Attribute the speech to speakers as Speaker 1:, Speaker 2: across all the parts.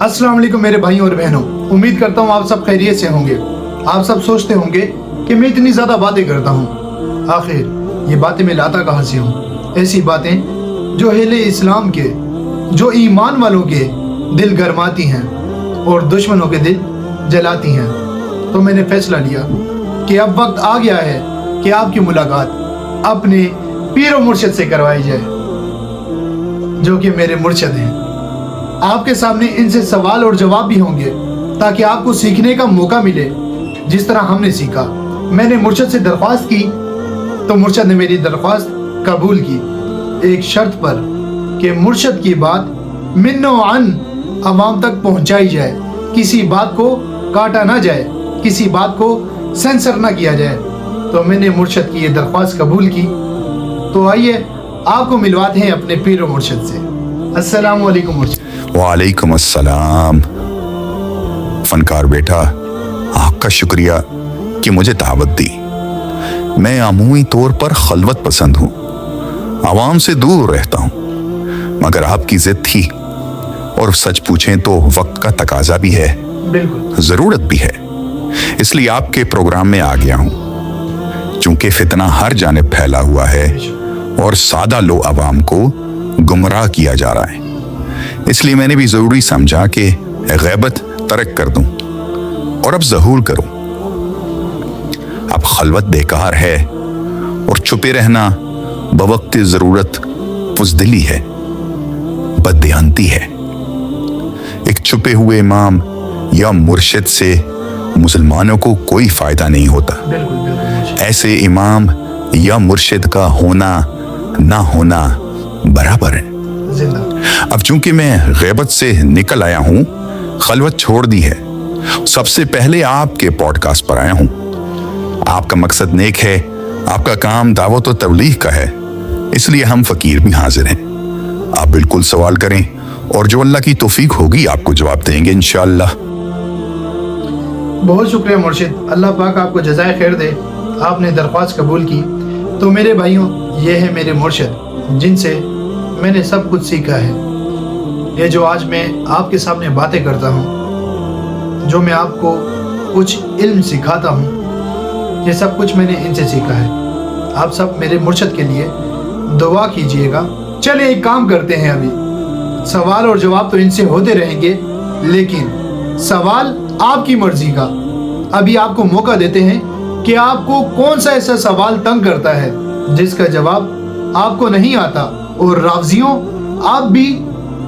Speaker 1: अस्सलाम वालेकुम मेरे भाइयों और बहनों, उम्मीद करता हूँ आप सब खैरियत से होंगे। आप सब सोचते होंगे कि मैं इतनी ज़्यादा बातें करता हूँ, आखिर ये बातें मैं लाता कहाँ से हूँ। ऐसी बातें जो अहले इस्लाम के, जो ईमान वालों के दिल गरमाती हैं और दुश्मनों के दिल जलाती हैं। तो मैंने फैसला लिया कि अब वक्त आ गया है कि आपकी मुलाकात अपने पीर और मुर्शिद से करवाई जाए, जो कि मेरे मुर्शिद हैं। आपके सामने इनसे सवाल और जवाब भी होंगे ताकि आपको सीखने का मौका मिले जिस तरह हमने सीखा। मैंने मुर्शिद से दरख्वास्त की तो मुर्शिद ने मेरी दरख्वास्त कबूल की, एक शर्त पर कि मुर्शिद की बात मिन्नो अन अवाम तक पहुंचाई जाए, किसी बात को काटा ना जाए, किसी बात को सेंसर ना किया जाए। तो मैंने मुर्शिद की ये दरख्वास्त कबूल की। तो आइए आपको मिलवाते हैं अपने पीर और मुर्शिद से। अस्सलाम वालेकुम मुर्शिद।
Speaker 2: वालेकुम अस्सलाम। फनकार बेटा, आपका शुक्रिया कि मुझे दावत दी। मैं अमूमी तौर पर खलवत पसंद हूँ, आवाम से दूर रहता हूँ, मगर आपकी जिद थी और सच पूछें तो वक्त का तकाजा भी है,
Speaker 1: बिल्कुल
Speaker 2: जरूरत भी है, इसलिए आपके प्रोग्राम में आ गया हूँ। चूंकि फितना हर जानिब फैला हुआ है और सादा लो अवाम को गुमराह किया जा रहा है, इसलिए मैंने भी जरूरी समझा कि गैबत तरक कर दूं और अब ज़हूर करूं। अब खलवत बेकार है और छुपे रहना बवक्त ज़रूरत बुज़दिली है, बददियानती है। एक छुपे हुए इमाम या मुर्शिद से मुसलमानों को कोई फायदा नहीं होता। ऐसे इमाम या मुर्शिद का होना ना होना बराबर है। अब चूंकि मैं गैबत से निकल आया हूं, खलवत छोड़ दी है, सबसे पहले आपके पॉडकास्ट पर आया हूं। आपका मकसद नेक है, आपका काम दावत और तबलीग का है, इसलिए हम फकीर भी हाजिर हैं। आप बिल्कुल सवाल करें और जो अल्लाह की तौफीक होगी आपको जवाब देंगे इंशाअल्लाह।
Speaker 1: बहुत शुक्रिया मुर्शिद, अल्लाह पाक आपको जज़ाए खैर दे। आपने दरख्वास्त कबूल की। तो मेरे भाइयों, ये है मेरे मुर्शिद जिनसे मैंने सब कुछ सीखा है। ये जो आज मैं आपके सामने बातें करता हूँ, जो मैं आपको कुछ इल्म सिखाता हूँ, ये सब कुछ मैंने इनसे सीखा है। आप सब मेरे मुर्शिद के लिए दुआ कीजिएगा। चलिए एक काम करते हैं, अभी सवाल और जवाब तो इनसे होते रहेंगे, लेकिन सवाल आपकी मर्जी का। अभी आपको मौका देते हैं कि आपको कौन सा ऐसा सवाल तंग करता है जिसका जवाब आपको नहीं आता। और रावजियों, आप भी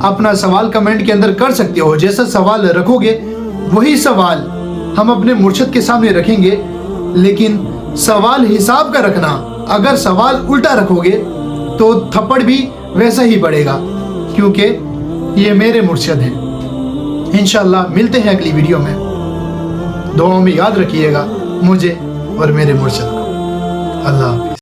Speaker 1: अपना सवाल कमेंट के अंदर कर सकते हो। जैसा सवाल रखोगे वही सवाल हम अपने मुर्शिद के सामने रखेंगे, लेकिन सवाल हिसाब का रखना। अगर सवाल उल्टा रखोगे तो थप्पड़ भी वैसा ही पड़ेगा, क्योंकि ये मेरे मुर्शिद हैं। इंशाअल्लाह मिलते हैं अगली वीडियो में। दुआओं में याद रखिएगा मुझे और मेरे मुर्शिद को। अल्लाह हाफ़िज़।